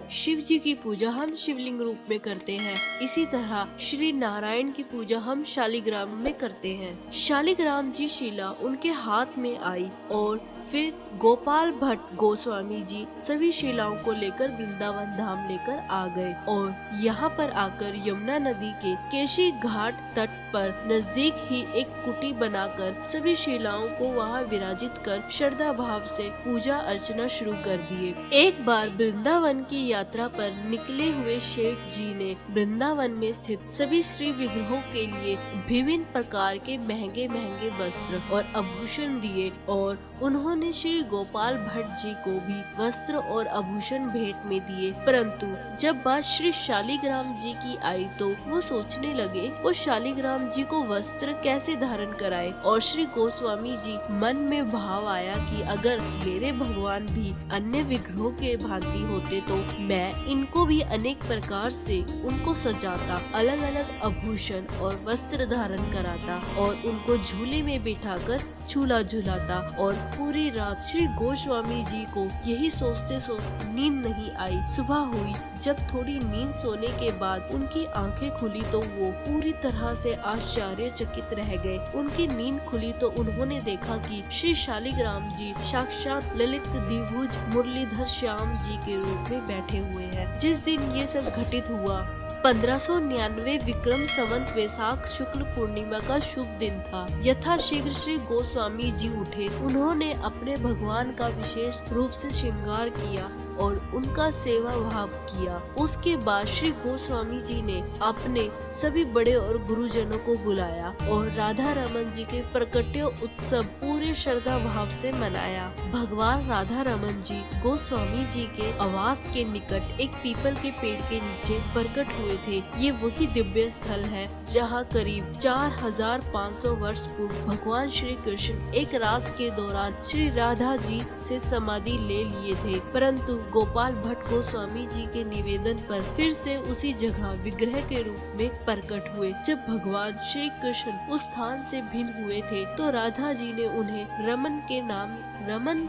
शिव जी की पूजा हम शिवलिंग रूप में करते हैं, इसी तरह श्री नारायण की पूजा हम शालिग्राम में करते हैं। शालिग्राम जी शिला उनके हाथ में आई और फिर गोपाल भट्ट गोस्वामी जी सभी शिलाओं को लेकर वृंदावन धाम लेकर आ गए और यहाँ पर आकर यमुना नदी के केशी घाट तट पर नजदीक ही एक कुटी बनाकर सभी शिलाओं को वहाँ विराजित कर श्रद्धा भाव से पूजा अर्चना शुरू कर दिए। एक बार वृंदावन की यात्रा पर निकले हुए शेठ जी ने वृंदावन में स्थित सभी श्री विग्रहों के लिए विभिन्न प्रकार के महंगे महंगे वस्त्र और आभूषण दिए और उन्होंने श्री गोपाल भट्ट जी को भी वस्त्र और आभूषण भेंट में दिए। परंतु जब बात श्री शालिग्राम जी की आई तो वो सोचने लगे वो शालिग्राम जी को वस्त्र कैसे धारण कराए और श्री गोस्वामी जी मन में भाव आया कि अगर मेरे भगवान भी अन्य विग्रहों के भांति होते तो मैं इनको भी अनेक प्रकार से उनको सजाता, अलग अलग आभूषण और वस्त्र धारण कराता और उनको झूले में बिठाकर झूला झुलाता। और पूरी रात श्री गोस्वामी जी को यही सोचते सोचते नींद नहीं आई। सुबह हुई, जब थोड़ी नींद सोने के बाद उनकी आंखें खुली तो वो पूरी तरह से आश्चर्यचकित रह गए। उनकी नींद खुली तो उन्होंने देखा कि श्री शालिग्राम जी साक्षात ललित द्विभुज मुरलीधर श्याम जी के रूप में बैठे हुए हैं। जिस दिन ये सब घटित हुआ 1599 विक्रम संवत वैशाख शुक्ल पूर्णिमा का शुभ दिन था। यथाशीघ्र श्री गोस्वामी जी उठे। उन्होंने अपने भगवान का विशेष रूप से श्रृंगार किया और उनका सेवा भाव किया। उसके बाद श्री गोस्वामी जी ने अपने सभी बड़े और गुरुजनों को बुलाया और राधा रमन जी के प्रकट्य उत्सव पूरे श्रद्धा भाव से मनाया। भगवान राधा रमन जी गोस्वामी जी के आवास के निकट एक पीपल के पेड़ के नीचे प्रकट हुए थे। ये वही दिव्य स्थल है जहाँ करीब 4500 वर्ष पूर्व भगवान श्री कृष्ण एक रास के दौरान श्री राधा जी से समाधि ले लिए थे। परंतु गोपाल भट्ट गोस्वामी जी के निवेदन पर फिर से उसी जगह विग्रह के रूप में प्रकट हुए। जब भगवान श्री कृष्ण उस स्थान से भिन्न हुए थे तो राधा जी ने उन्हें रमन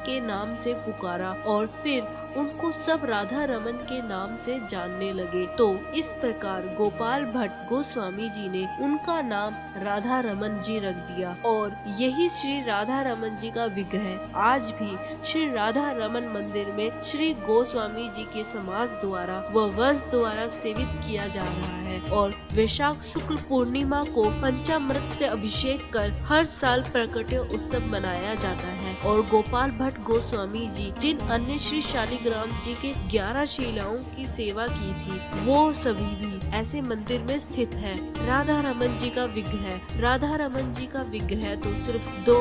के नाम से पुकारा और फिर उनको सब राधा रमन के नाम से जानने लगे। तो इस प्रकार गोपाल भट्ट गोस्वामी जी ने उनका नाम राधा रमन जी रख दिया और यही श्री राधा रमन जी का विग्रह आज भी श्री राधा रमन मंदिर में श्री गोस्वामी जी के समाज द्वारा व वंश द्वारा सेवित किया जा रहा है। और वैशाख शुक्ल पूर्णिमा को पंचामृत से अभिषेक कर हर साल प्रकट्य उत्सव मनाया जाता है। और गोपाल भट्ट गोस्वामी जी जिन अन्य श्री शालिग्राम जी के 11 शिलाओं की सेवा की थी वो सभी भी ऐसे मंदिर में स्थित है। राधा रमन जी का विग्रह तो सिर्फ 2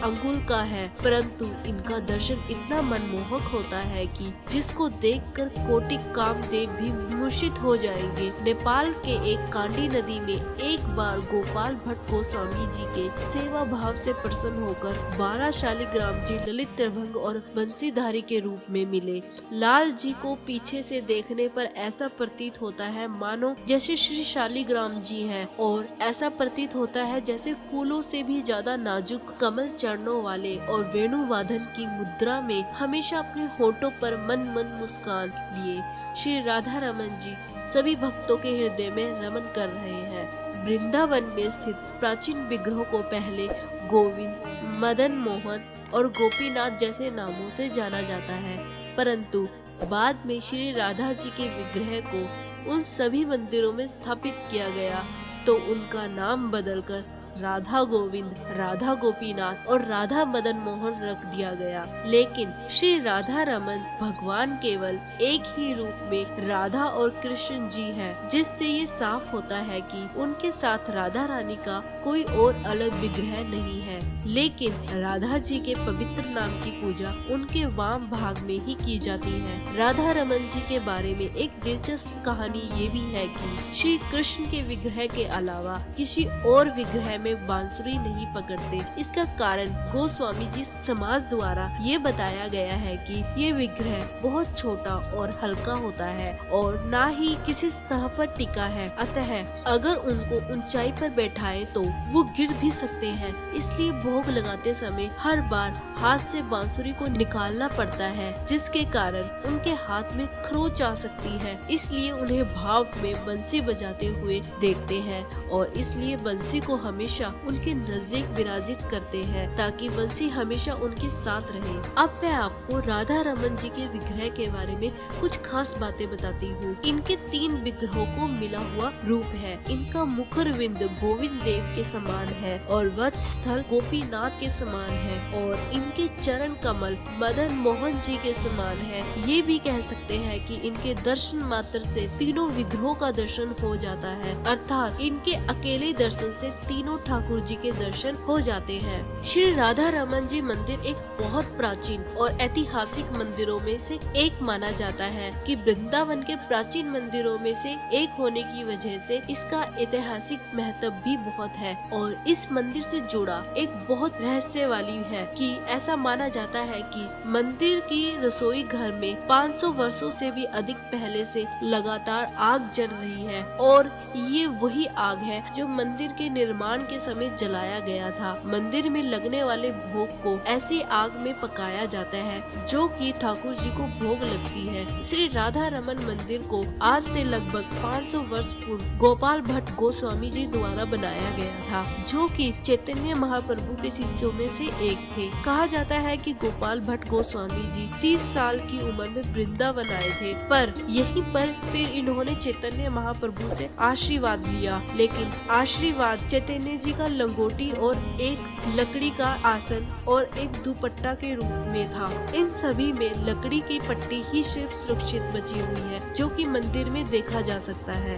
अंगुल का है, परंतु इनका दर्शन इतना मनमोहक होता है कि जिसको देखकर कोटि कामदेव भी मूर्छित हो जाएंगे। नेपाल के एक कांडी नदी में एक बार गोपाल भट्ट गोस्वामी जी के सेवा भाव से प्रसन्न होकर 12 शालिग्राम जी ललित त्रिभंग और बंसीधारी के रूप में मिले। लाल जी को पीछे से देखने पर ऐसा प्रतीत होता है मानो जैसे श्री शालिग्राम जी हैं और ऐसा प्रतीत होता है जैसे फूलों से भी ज्यादा नाजुक कमल चरणों वाले और वेणु वादन की मुद्रा में हमेशा अपने होठों पर मन मुस्कान लिए श्री राधा रमन जी सभी भक्तों के हृदय में रमन कर रहे हैं। वृंदावन में स्थित प्राचीन विग्रहों को पहले गोविंद, मदन मोहन और गोपीनाथ जैसे नामों से जाना जाता है, परंतु बाद में श्री राधा जी के विग्रह को उन सभी मंदिरों में स्थापित किया गया तो उनका नाम बदलकर राधा गोविंद, राधा गोपीनाथ और राधा मदन मोहन रख दिया गया। लेकिन श्री राधा रमन भगवान केवल एक ही रूप में राधा और कृष्ण जी हैं, जिससे ये साफ होता है कि उनके साथ राधा रानी का कोई और अलग विग्रह नहीं है। लेकिन राधा जी के पवित्र नाम की पूजा उनके वाम भाग में ही की जाती है। राधा रमन जी के बारे में एक दिलचस्प कहानी ये भी है कि श्री कृष्ण के विग्रह के अलावा किसी और विग्रह में बांसुरी नहीं पकड़ते। इसका कारण गोस्वामी जी समाज द्वारा ये बताया गया है कि ये विग्रह बहुत छोटा और हल्का होता है और ना ही किसी सतह पर टिका है, अतः अगर उनको ऊंचाई पर बैठाएं तो वो गिर भी सकते हैं, इसलिए भोग लगाते समय हर बार हाथ से बांसुरी को निकालना पड़ता है, जिसके कारण उनके हाथ में खरोच आ सकती है। इसलिए उन्हें भाव में बंसी बजाते हुए देखते हैं और इसलिए बंसी को हमेशा उनके नजदीक विराजित करते हैं ताकि बंसी हमेशा उनके साथ रहे। अब मैं आपको राधा रमन जी के विग्रह के बारे में कुछ खास बातें बताती हूँ। इनके 3 विग्रहों को मिला हुआ रूप है। इनका मुखरविंद गोविंद देव के समान है और वक्ष स्थल गोपीनाथ के समान है और इनके चरण कमल मदन मोहन जी के समान है। ये भी कह सकते हैं कि इनके दर्शन मात्र से तीनों विग्रहों का दर्शन हो जाता है, अर्थात इनके अकेले दर्शन से तीनों ठाकुर जी के दर्शन हो जाते हैं। श्री राधा रमन जी मंदिर एक बहुत प्राचीन और ऐतिहासिक मंदिरों में से एक माना जाता है कि वृंदावन के प्राचीन मंदिरों में से एक होने की वजह से इसका ऐतिहासिक महत्व भी बहुत है और इस मंदिर से जुड़ा एक बहुत रहस्य वाली है कि ऐसा माना जाता है कि मंदिर की रसोई घर में 500 वर्षों से भी अधिक पहले से लगातार आग जल रही है और ये वही आग है जो मंदिर के निर्माण के समय जलाया गया था। मंदिर में लगने वाले भोग को ऐसी आग में पकाया जाता है जो कि ठाकुर जी को भोग लगती है। श्री राधा रमन मंदिर को आज से लगभग 500 वर्ष पूर्व गोपाल भट्ट गोस्वामी जी द्वारा बनाया गया था, जो कि चैतन्य महाप्रभु के शिष्यों में से एक थे। कहा जाता है कि गोपाल भट्ट गोस्वामी जी 30 साल की उम्र में वृंदावन आए थे, पर यहीं पर फिर इन्होंने चैतन्य महाप्रभु से आशीर्वाद लिया, लेकिन आशीर्वाद चैतन्य जी का लंगोटी और एक लकड़ी का आसन और एक दुपट्टा के रूप में था। इन सभी में लकड़ी की पट्टी ही सिर्फ सुरक्षित बची हुई है, जो कि मंदिर में देखा जा सकता है।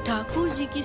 ठाकुर जी की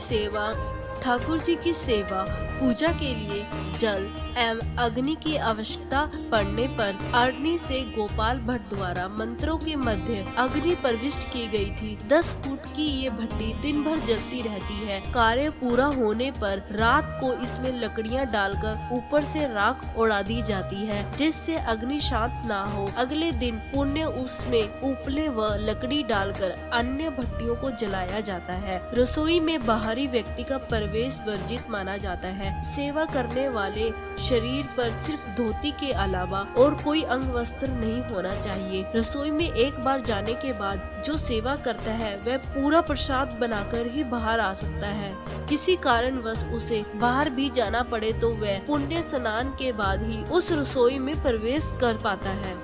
सेवा पूजा के लिए जल एवं अग्नि की आवश्यकता पड़ने पर अग्नि से गोपाल भट्ट द्वारा मंत्रों के मध्य अग्नि प्रविष्ट की गई थी। 10 फुट की ये भट्टी दिन भर जलती रहती है। कार्य पूरा होने पर रात को इसमें लकड़ियां डालकर ऊपर से राख उड़ा दी जाती है, जिससे अग्नि शांत ना हो। अगले दिन पुण्य उसमें उपले व लकड़ी डालकर अन्य भट्टियों को जलाया जाता है। रसोई में बाहरी व्यक्ति का प्रवेश वर्जित माना जाता है। सेवा करने वाले शरीर पर सिर्फ धोती के अलावा और कोई अंग वस्त्र नहीं होना चाहिए। रसोई में एक बार जाने के बाद जो सेवा करता है वह पूरा प्रसाद बनाकर ही बाहर आ सकता है। किसी कारणवश उसे बाहर भी जाना पड़े तो वह पुण्य स्नान के बाद ही उस रसोई में प्रवेश कर पाता है।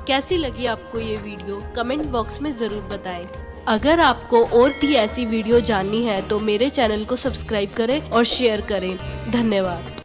कैसी लगी आपको ये वीडियो कमेंट बॉक्स में जरूर बताएं। अगर आपको और भी ऐसी वीडियो जाननी है तो मेरे चैनल को सब्सक्राइब करें और शेयर करें। धन्यवाद।